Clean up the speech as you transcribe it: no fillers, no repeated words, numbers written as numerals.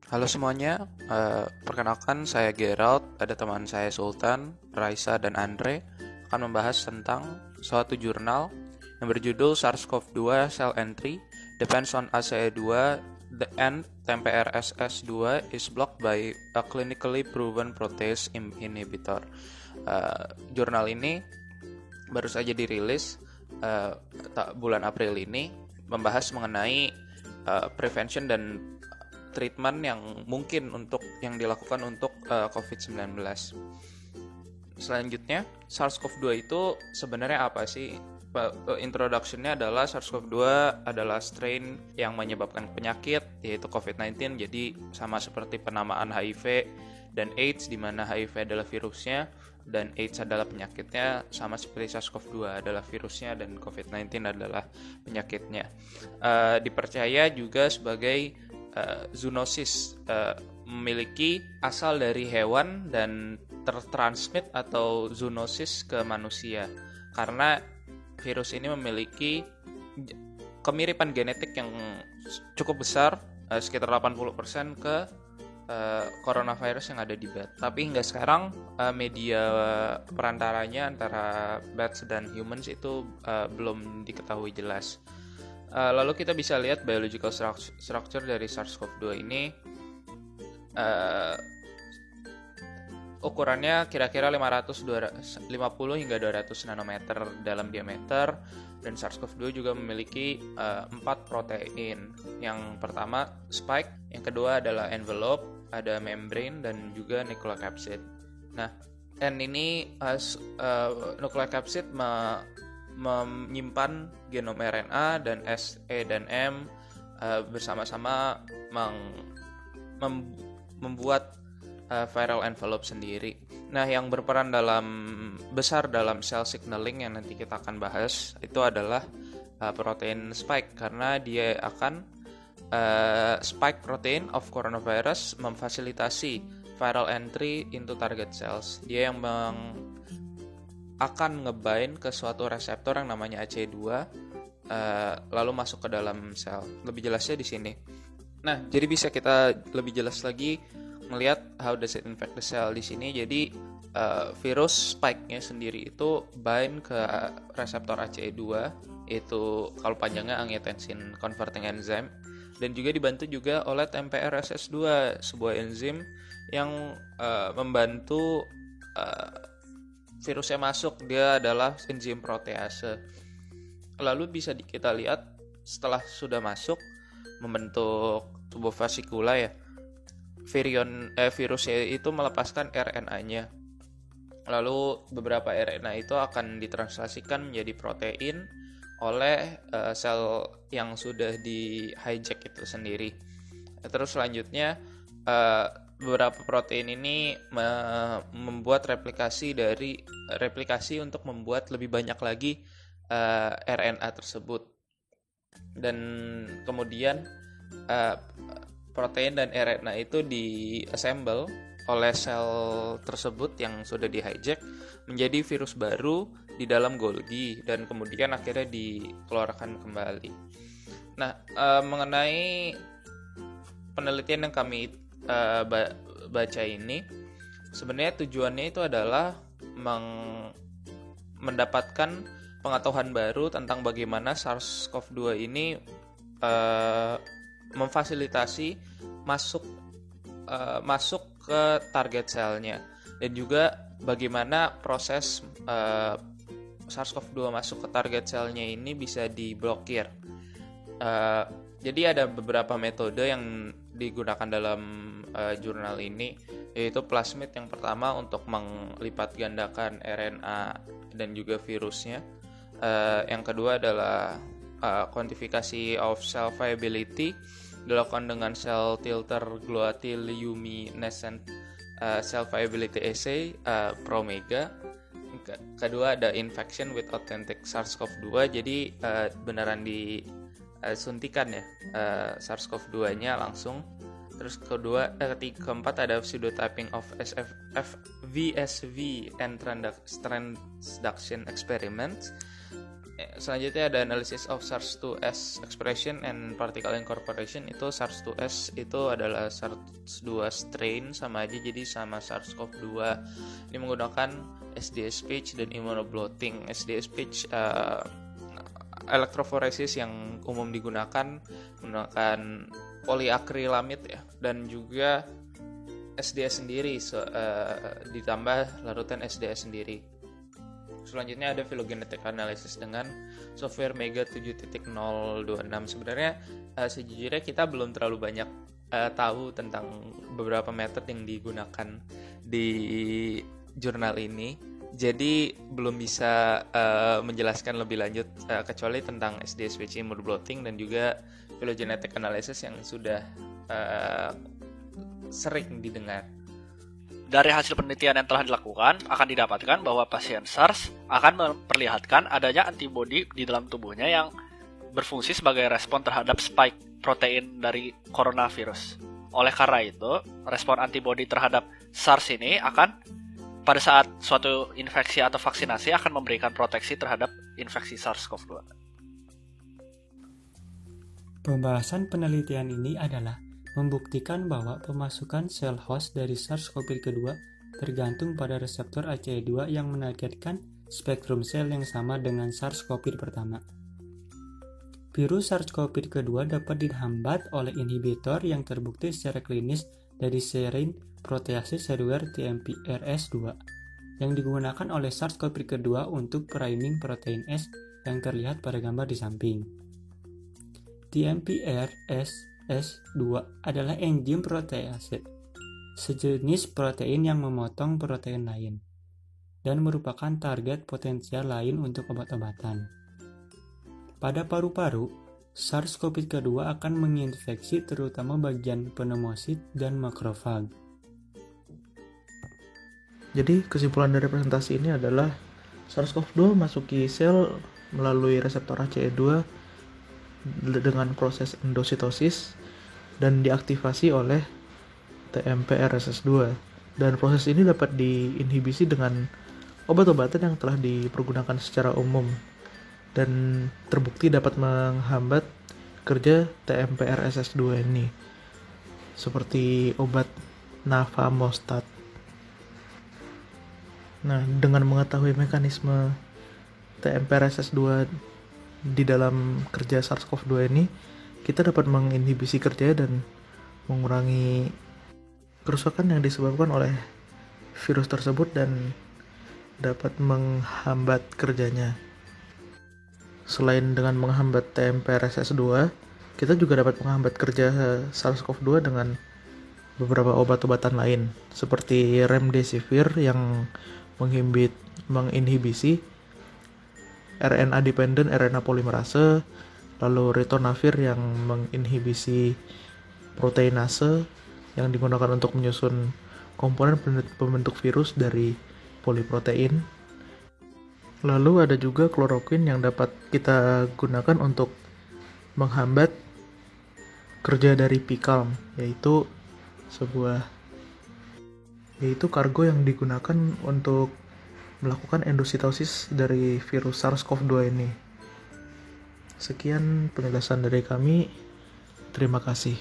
Halo semuanya, perkenalkan saya Gerald, ada teman saya Sultan, Raisa, dan Andre akan membahas tentang suatu jurnal yang berjudul SARS-CoV-2 Cell Entry Depends on ACE2 and TMPRSS2 is blocked by a clinically proven protease inhibitor. Jurnal ini baru saja dirilis bulan April ini, membahas mengenai prevention dan treatment yang mungkin yang dilakukan untuk COVID-19. Selanjutnya, SARS-CoV-2 itu sebenarnya apa sih? Introduction-nya adalah SARS-CoV-2 adalah strain yang menyebabkan penyakit, yaitu COVID-19. Jadi sama seperti penamaan HIV dan AIDS, di mana HIV adalah virusnya dan AIDS adalah penyakitnya, sama seperti SARS-CoV-2 adalah virusnya dan COVID-19 adalah penyakitnya. Dipercaya juga sebagai zoonosis, memiliki asal dari hewan dan tertransmit atau zoonosis ke manusia, karena virus ini memiliki kemiripan genetik yang cukup besar, sekitar 80% ke coronavirus yang ada di bat. Tapi hingga sekarang media perantaranya antara bats dan humans itu belum diketahui jelas. Lalu kita bisa lihat biological structure dari SARS-CoV-2 ini. Ukurannya kira-kira 50 hingga 200 nanometer dalam diameter, dan SARS-CoV-2 juga memiliki 4 protein. Yang pertama spike, yang kedua adalah envelope, ada membrane, dan juga nucleocapsid. Nah, N ini nucleocapsid menyimpan genom RNA, dan S, E, dan M bersama-sama membuat viral envelope sendiri. Nah, yang berperan besar dalam cell signaling yang nanti kita akan bahas itu adalah protein spike, karena dia akan spike protein of coronavirus memfasilitasi viral entry into target cells. Dia yang akan ngebind ke suatu reseptor yang namanya ACE2, lalu masuk ke dalam sel. Lebih jelasnya di sini. Nah, jadi bisa kita lebih jelas lagi melihat how does it infect the cell di sini. Jadi virus spike-nya sendiri itu bind ke reseptor ACE2, itu kalau panjangnya angiotensin converting enzyme, dan juga dibantu juga oleh TMPRSS2, sebuah enzim yang membantu virusnya masuk. Dia adalah enzim protease. Lalu bisa kita lihat setelah sudah masuk membentuk tubuh vasikula ya, virusnya itu melepaskan RNA-nya. Lalu beberapa RNA itu akan ditranslasikan menjadi protein oleh sel yang sudah di hijack itu sendiri. Terus selanjutnya beberapa protein ini membuat replikasi untuk membuat lebih banyak lagi RNA tersebut, dan kemudian protein dan RNA itu diassemble oleh sel tersebut yang sudah di hijack menjadi virus baru di dalam Golgi, dan kemudian akhirnya dikeluarkan kembali. Nah, mengenai penelitian yang kami baca ini, sebenarnya tujuannya itu adalah mendapatkan pengetahuan baru tentang bagaimana SARS-CoV-2 ini memfasilitasi masuk ke target selnya, dan juga bagaimana proses SARS-CoV-2 masuk ke target selnya ini bisa diblokir. Jadi ada beberapa metode yang digunakan dalam jurnal ini, yaitu plasmid yang pertama untuk melipat gandakan RNA dan juga virusnya. Yang kedua adalah quantification of cell viability, dilakukan dengan cell tilter glutathione-luminescent cell viability assay PROMEGA. Kedua ada infection with authentic SARS-CoV-2, jadi beneran disuntikan ya SARS-CoV-2-nya langsung. Terus keempat ada pseudotyping of VSV and transduction experiments. Selanjutnya ada analysis of SARS-2 expression and particle incorporation. Itu SARS-2 itu adalah SARS-2 strain, sama aja jadi sama SARS-CoV-2. Ini menggunakan SDSPH dan immunoblotting. SDSPH elektroforesis yang umum digunakan menggunakan poliakrilamid ya, dan juga SDS sendiri ditambah larutan SDS sendiri. Selanjutnya ada phylogenetic analysis dengan software Mega 7.026. Sebenarnya sejujurnya kita belum terlalu banyak tahu tentang beberapa metode yang digunakan di jurnal ini. Jadi belum bisa menjelaskan lebih lanjut kecuali tentang SDSPC immunoblotting dan juga phylogenetic analysis yang sudah sering didengar. Dari hasil penelitian yang telah dilakukan, akan didapatkan bahwa pasien SARS akan memperlihatkan adanya antibodi di dalam tubuhnya yang berfungsi sebagai respon terhadap spike protein dari coronavirus. Oleh karena itu, respon antibodi terhadap SARS ini akan pada saat suatu infeksi atau vaksinasi akan memberikan proteksi terhadap infeksi SARS-CoV-2. Pembahasan penelitian ini adalah membuktikan bahwa pemasukan sel host dari SARS-CoV kedua tergantung pada reseptor ACE2 yang menargetkan spektrum sel yang sama dengan SARS-CoV pertama. Virus SARS-CoV kedua dapat dihambat oleh inhibitor yang terbukti secara klinis dari serine protease seluler TMPRS2 yang digunakan oleh SARS-CoV kedua untuk priming protein S yang terlihat pada gambar di samping. TMPRS2 adalah enzim protease, sejenis protein yang memotong protein lain, dan merupakan target potensial lain untuk obat-obatan. Pada paru-paru, SARS-CoV kedua akan menginfeksi terutama bagian pneumosit dan makrofag. Jadi kesimpulan dari presentasi ini adalah SARS-CoV-2 masuki sel melalui reseptor ACE2 dengan proses endositosis dan diaktifasi oleh TMPRSS2, dan proses ini dapat diinhibisi dengan obat-obatan yang telah dipergunakan secara umum dan terbukti dapat menghambat kerja TMPRSS2 ini seperti obat nafamostat. Nah, dengan mengetahui mekanisme TMPRSS2 di dalam kerja SARS-CoV-2 ini, kita dapat menginhibisi kerja dan mengurangi kerusakan yang disebabkan oleh virus tersebut dan dapat menghambat kerjanya. Selain dengan menghambat TMPRSS2, kita juga dapat menghambat kerja SARS-CoV-2 dengan beberapa obat-obatan lain seperti remdesivir yang menginhibisi RNA-dependent RNA polimerase, lalu ritonavir yang menginhibisi proteinase yang digunakan untuk menyusun komponen pembentuk virus dari poliprotein. Lalu ada juga kloroquine yang dapat kita gunakan untuk menghambat kerja dari PCALM, yaitu kargo yang digunakan untuk melakukan endositosis dari virus SARS-CoV-2 ini. Sekian penjelasan dari kami. Terima kasih.